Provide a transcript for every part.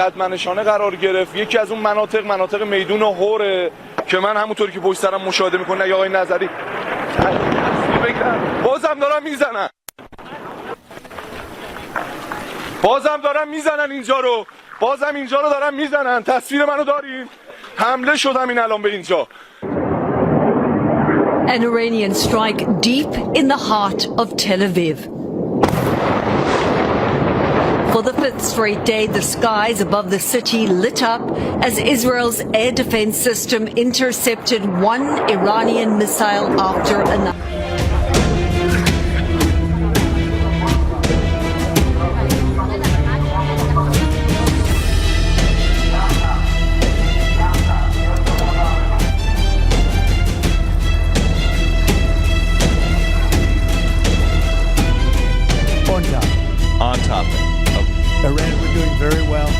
صدمنشانه قرار گرفت. یکی از اون مناطق میدون هوره که من همونطوری که پشت سرم مشاهده میکنه یا آقای نظری بازم دارن میزنن اینجا رو، بازم اینجا رو دارن میزنن. تصویر منو دارین؟ حمله شدم این الان به اینجا. An Iranian strike deep in the heart of Tel Aviv. For the fifth straight day, the skies above the city lit up as Israel's air defense system intercepted one Iranian missile after another. On topic. Iran, we're doing very well.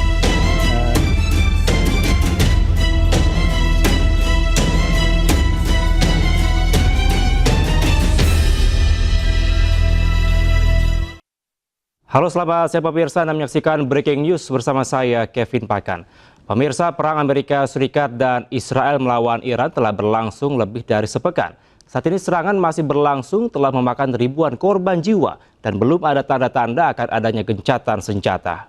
Halo, selamat siang pemirsa, Anda menyaksikan Breaking News bersama saya Kevin Pakan. Pemirsa, perang Amerika Serikat dan Israel melawan Iran telah berlangsung lebih dari sepekan. Saat ini serangan masih berlangsung, telah memakan ribuan korban jiwa dan belum ada tanda-tanda akan adanya gencatan senjata.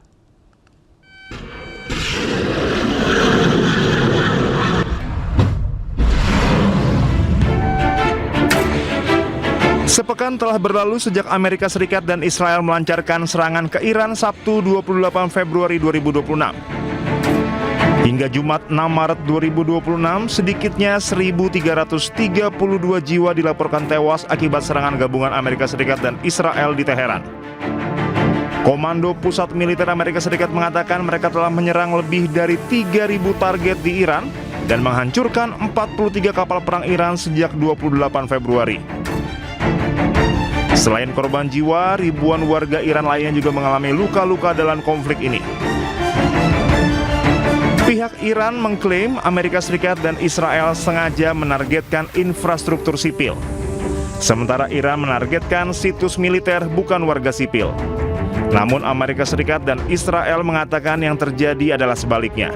Sepekan telah berlalu sejak Amerika Serikat dan Israel melancarkan serangan ke Iran Sabtu 28 Februari 2026. Hingga Jumat 6 Maret 2026, sedikitnya 1.332 jiwa dilaporkan tewas akibat serangan gabungan Amerika Serikat dan Israel di Teheran. Komando Pusat Militer Amerika Serikat mengatakan mereka telah menyerang lebih dari 3.000 target di Iran dan menghancurkan 43 kapal perang Iran sejak 28 Februari. Selain korban jiwa, ribuan warga Iran lainnya juga mengalami luka-luka dalam konflik ini. Pihak Iran mengklaim Amerika Serikat dan Israel sengaja menargetkan infrastruktur sipil. Sementara Iran menargetkan situs militer bukan warga sipil. Namun Amerika Serikat dan Israel mengatakan yang terjadi adalah sebaliknya.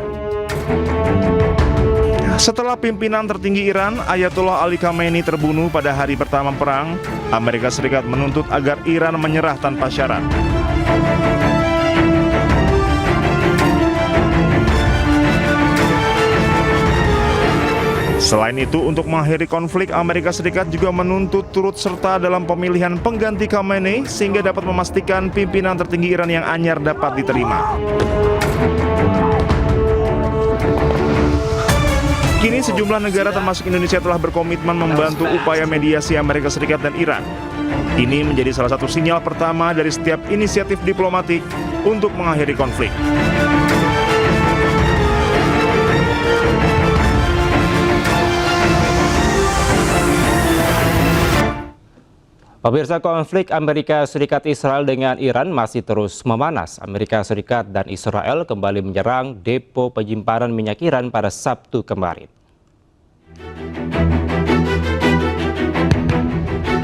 Setelah pimpinan tertinggi Iran, Ayatollah Ali Khamenei terbunuh pada hari pertama perang, Amerika Serikat menuntut agar Iran menyerah tanpa syarat. Selain itu, untuk mengakhiri konflik, Amerika Serikat juga menuntut turut serta dalam pemilihan pengganti Khamenei sehingga dapat memastikan pimpinan tertinggi Iran yang anyar dapat diterima. Kini sejumlah negara termasuk Indonesia telah berkomitmen membantu upaya mediasi Amerika Serikat dan Iran. Ini menjadi salah satu sinyal pertama dari setiap inisiatif diplomatik untuk mengakhiri konflik. Pemirsa, konflik Amerika Serikat Israel dengan Iran masih terus memanas. Amerika Serikat dan Israel kembali menyerang depo penyimpanan minyak Iran pada Sabtu kemarin.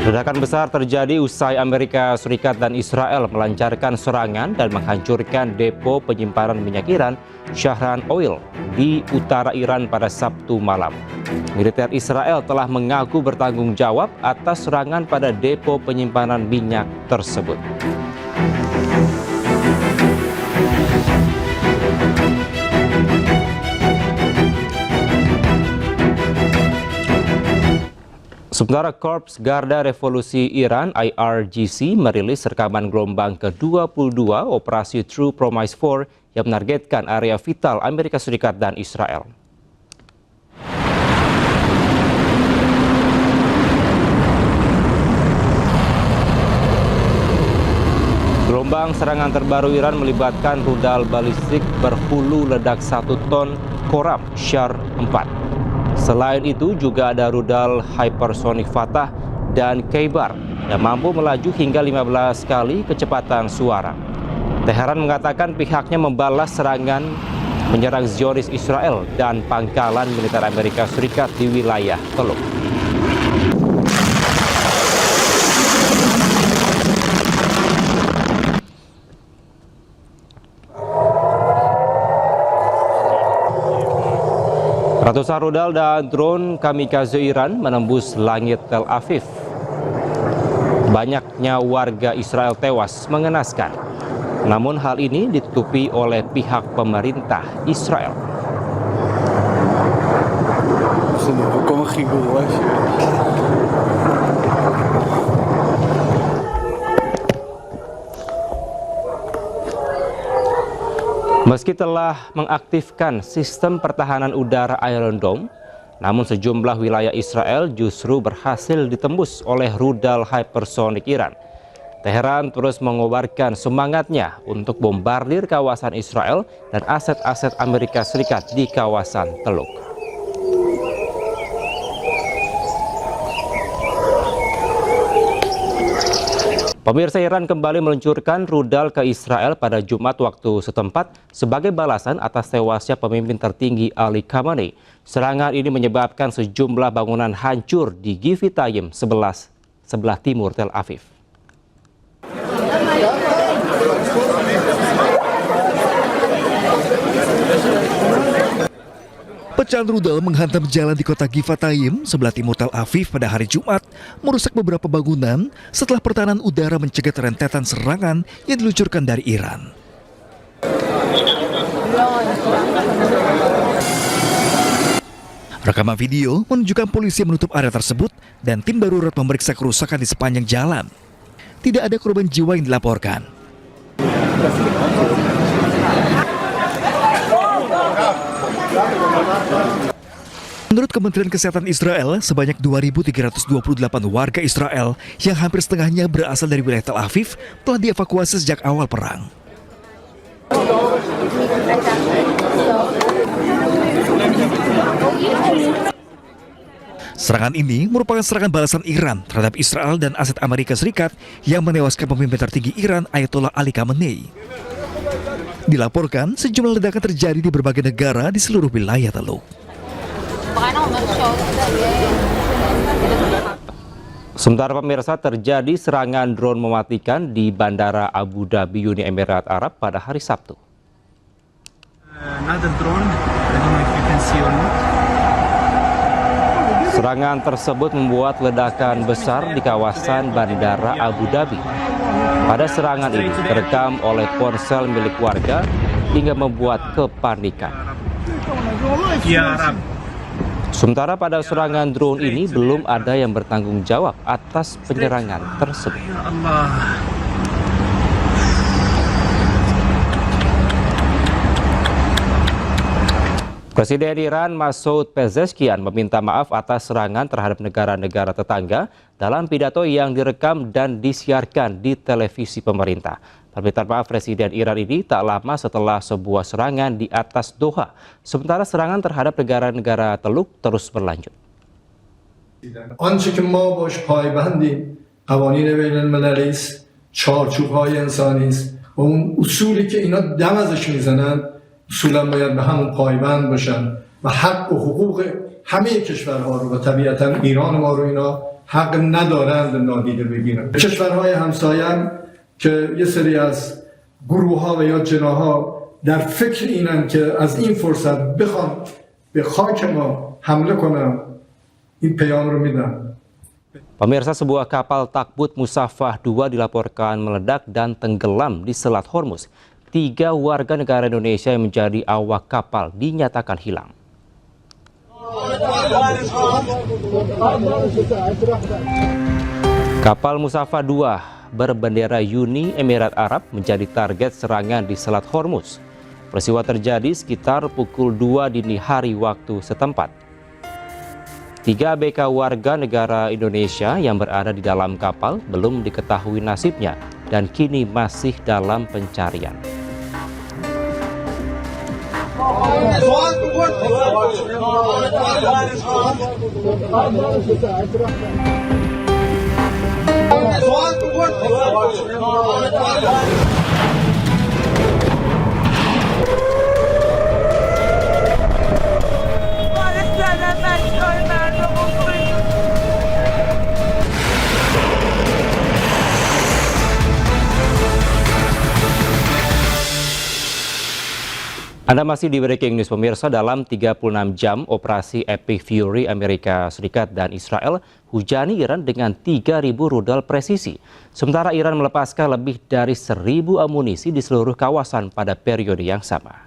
Ledakan besar terjadi usai Amerika Serikat dan Israel melancarkan serangan dan menghancurkan depo penyimpanan minyak Iran, Shahran Oil, di utara Iran pada Sabtu malam. Militer Israel telah mengaku bertanggung jawab atas serangan pada depo penyimpanan minyak tersebut. Sementara Korps Garda Revolusi Iran (IRGC) merilis rekaman gelombang ke-22 operasi True Promise 4 yang menargetkan area vital Amerika Serikat dan Israel. Gelombang serangan terbaru Iran melibatkan rudal balistik berhulu ledak 1 ton Koram Shar 4. Selain itu juga ada rudal hypersonic Fatah dan Khaybar yang mampu melaju hingga 15 kali kecepatan suara. Teheran mengatakan pihaknya membalas serangan menyerang Zionis Israel dan pangkalan militer Amerika Serikat di wilayah Teluk. Ratusan rudal dan drone kamikaze Iran menembus langit Tel Aviv. Banyaknya warga Israel tewas mengenaskan. Namun hal ini ditutupi oleh pihak pemerintah Israel. Meski telah mengaktifkan sistem pertahanan udara Iron Dome, namun sejumlah wilayah Israel justru berhasil ditembus oleh rudal hypersonic Iran. Teheran terus mengobarkan semangatnya untuk bombardir kawasan Israel dan aset-aset Amerika Serikat di kawasan Teluk. Pemirsa, Iran kembali meluncurkan rudal ke Israel pada Jumat waktu setempat sebagai balasan atas tewasnya pemimpin tertinggi Ali Khamenei. Serangan ini menyebabkan sejumlah bangunan hancur di Givatayim sebelah timur Tel Aviv. Pecahan rudal menghantam jalan di kota Givatayim, sebelah timur Tel Aviv pada hari Jumat, merusak beberapa bangunan setelah pertahanan udara mencegah rentetan serangan yang diluncurkan dari Iran. Rekaman video menunjukkan polisi menutup area tersebut dan tim darurat memeriksa kerusakan di sepanjang jalan. Tidak ada korban jiwa yang dilaporkan. Menurut Kementerian Kesehatan Israel, sebanyak 2.328 warga Israel yang hampir setengahnya berasal dari wilayah Tel Aviv telah dievakuasi sejak awal perang. Serangan ini merupakan serangan balasan Iran terhadap Israel dan aset Amerika Serikat yang menewaskan pemimpin tertinggi Iran Ayatollah Ali Khamenei. Dilaporkan sejumlah ledakan terjadi di berbagai negara di seluruh wilayah Teluk. Sementara pemirsa, terjadi serangan drone mematikan di Bandara Abu Dhabi, Uni Emirat Arab pada hari Sabtu. Serangan tersebut membuat ledakan besar di kawasan Bandara Abu Dhabi. Pada serangan ini terekam oleh ponsel milik warga hingga membuat kepanikan. Sementara pada serangan drone ini belum ada yang bertanggung jawab atas penyerangan tersebut. Presiden Iran Masoud Pezeshkian meminta maaf atas serangan terhadap negara-negara tetangga dalam pidato yang direkam dan disiarkan di televisi pemerintah. Permintaan maaf Presiden Iran ini tak lama setelah sebuah serangan di atas Doha, sementara serangan terhadap negara-negara Teluk terus berlanjut. آنچه که ما باش پایبندیم قوانین بین المللی است، چارچوب‌های انسانی است و اون اصولی که اینا دم ازش میزنن اصولا باید به همون پایبند باشن و حق و حقوق همه کشورها رو و طبیعتا ایران ما رو اینا حق ندارند نادیده بگیرن. کشورهای همسایه هم که یه سری از گروه‌ها و یا جناح‌ها در فکر اینن که از این فرصت بخوان به خاک ما حمله کنن این پیام رو میدن. Pemirsa, sebuah kapal takbut Musafah 2 dilaporkan meledak dan tenggelam di Selat Hormuz. 3 warga negara Indonesia yang menjadi awak kapal dinyatakan hilang. Kapal Musafah 2 berbendera Uni Emirat Arab menjadi target serangan di Selat Hormuz. Peristiwa terjadi sekitar pukul 2 dini hari waktu setempat. 3 ABK warga negara Indonesia yang berada di dalam kapal belum diketahui nasibnya dan kini masih dalam pencarian. Anda masih di Breaking News pemirsa. Dalam 36 jam operasi Epic Fury Amerika Serikat dan Israel hujani Iran dengan 3.000 rudal presisi. Sementara Iran melepaskan lebih dari 1.000 amunisi di seluruh kawasan pada periode yang sama.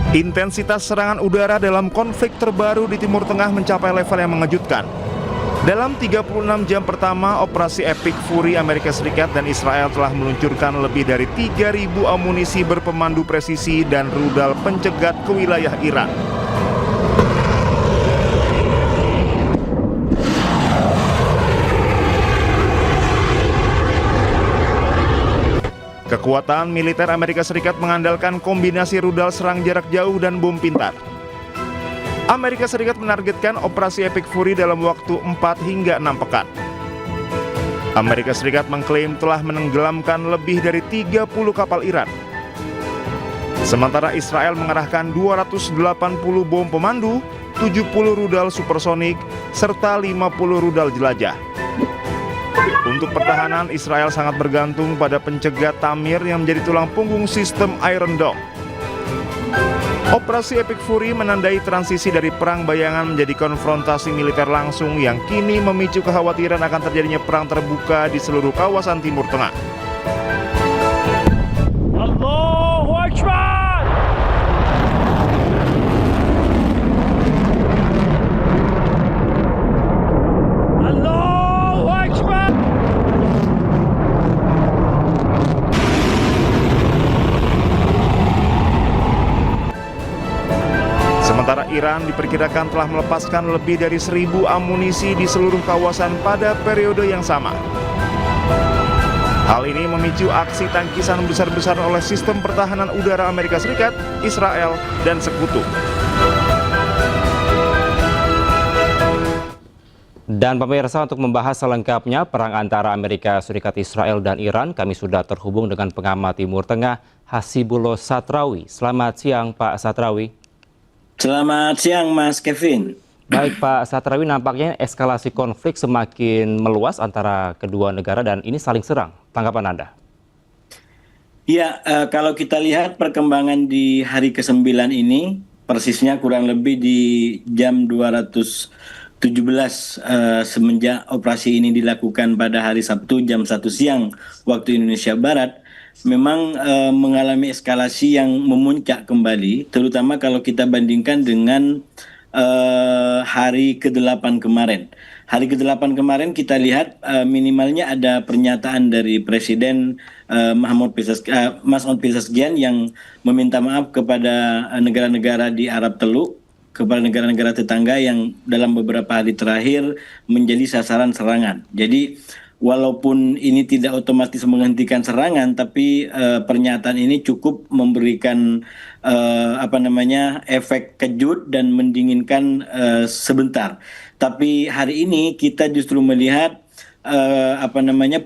Intensitas serangan udara dalam konflik terbaru di Timur Tengah mencapai level yang mengejutkan. Dalam 36 jam pertama, operasi Epic Fury Amerika Serikat dan Israel telah meluncurkan lebih dari 3.000 amunisi berpemandu presisi dan rudal pencegat ke wilayah Iran. Kekuatan militer Amerika Serikat mengandalkan kombinasi rudal serang jarak jauh dan bom pintar. Amerika Serikat menargetkan operasi Epic Fury dalam waktu 4 hingga 6 pekan. Amerika Serikat mengklaim telah menenggelamkan lebih dari 30 kapal Iran. Sementara Israel mengerahkan 280 bom pemandu, 70 rudal supersonik, serta 50 rudal jelajah. Untuk pertahanan, Israel sangat bergantung pada pencegat Tamir yang menjadi tulang punggung sistem Iron Dome. Operasi Epic Fury menandai transisi dari perang bayangan menjadi konfrontasi militer langsung yang kini memicu kekhawatiran akan terjadinya perang terbuka di seluruh kawasan Timur Tengah. Allahu Akbar! Sementara Iran diperkirakan telah melepaskan lebih dari 1.000 amunisi di seluruh kawasan pada periode yang sama. Hal ini memicu aksi tangkisan besar-besaran oleh sistem pertahanan udara Amerika Serikat, Israel, dan sekutu. Dan pemirsa, untuk membahas selengkapnya perang antara Amerika Serikat, Israel, dan Iran, kami sudah terhubung dengan pengamat Timur Tengah, Hasibullah Satrawi. Selamat siang, Pak Satrawi. Selamat siang, Mas Kevin. Baik, Pak Satrawi, nampaknya eskalasi konflik semakin meluas antara kedua negara dan ini saling serang. Tanggapan Anda? Ya, kalau kita lihat perkembangan di hari ke-9 ini, persisnya kurang lebih di jam 217 semenjak operasi ini dilakukan pada hari Sabtu jam 1 siang waktu Indonesia Barat, memang mengalami eskalasi yang memuncak kembali, terutama kalau kita bandingkan dengan hari ke-8 kemarin. Hari ke-8 kemarin kita lihat minimalnya ada pernyataan dari Presiden Mas'ud Pezeshkian yang meminta maaf kepada negara-negara di Arab Teluk, kepada negara-negara tetangga yang dalam beberapa hari terakhir menjadi sasaran serangan. Jadi walaupun ini tidak otomatis menghentikan serangan, tapi pernyataan ini cukup memberikan efek kejut dan mendinginkan sebentar. Tapi hari ini kita justru melihat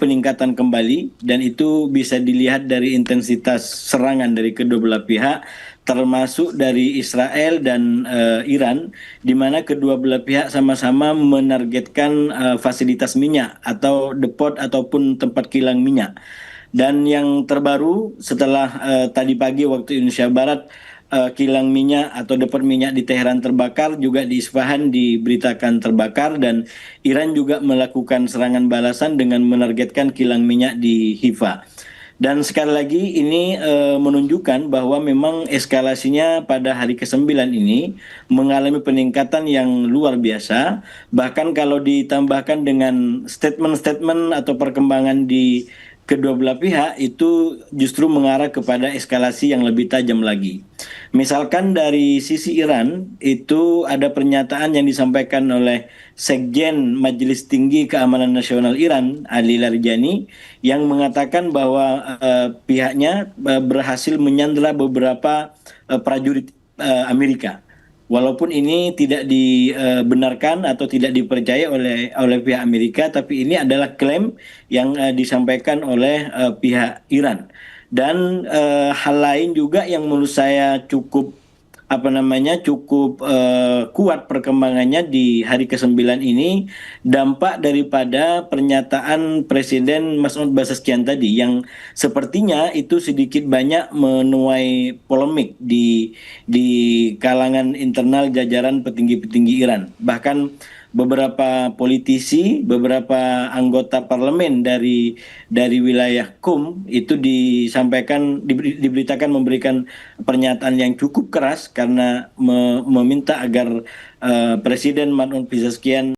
peningkatan kembali, dan itu bisa dilihat dari intensitas serangan dari kedua belah pihak, termasuk dari Israel dan Iran, di mana kedua belah pihak sama-sama menargetkan fasilitas minyak atau depot ataupun tempat kilang minyak. Dan yang terbaru setelah tadi pagi waktu Indonesia Barat, kilang minyak atau depot minyak di Teheran terbakar, juga di Isfahan diberitakan terbakar, dan Iran juga melakukan serangan balasan dengan menargetkan kilang minyak di Haifa. Dan sekali lagi ini menunjukkan bahwa memang eskalasinya pada hari ke-9 ini mengalami peningkatan yang luar biasa. Bahkan kalau ditambahkan dengan statement-statement atau perkembangan di kedua belah pihak, itu justru mengarah kepada eskalasi yang lebih tajam lagi. Misalkan dari sisi Iran, itu ada pernyataan yang disampaikan oleh Sekjen Majelis Tinggi Keamanan Nasional Iran, Ali Larijani, yang mengatakan bahwa pihaknya berhasil menyandera beberapa prajurit Amerika. walaupun ini tidak dibenarkan atau tidak dipercaya oleh pihak Amerika, tapi ini adalah klaim yang disampaikan oleh pihak Iran. Dan hal lain juga yang menurut saya cukup kuat perkembangannya di hari ke-9 ini, dampak daripada pernyataan Presiden Mas'ud Pezeshkian tadi yang sepertinya itu sedikit banyak menuai polemik di kalangan internal jajaran petinggi-petinggi Iran. Bahkan beberapa politisi, beberapa anggota parlemen dari wilayah Qum itu diberitakan memberikan pernyataan yang cukup keras karena meminta agar Presiden Mas'ud Pezeshkian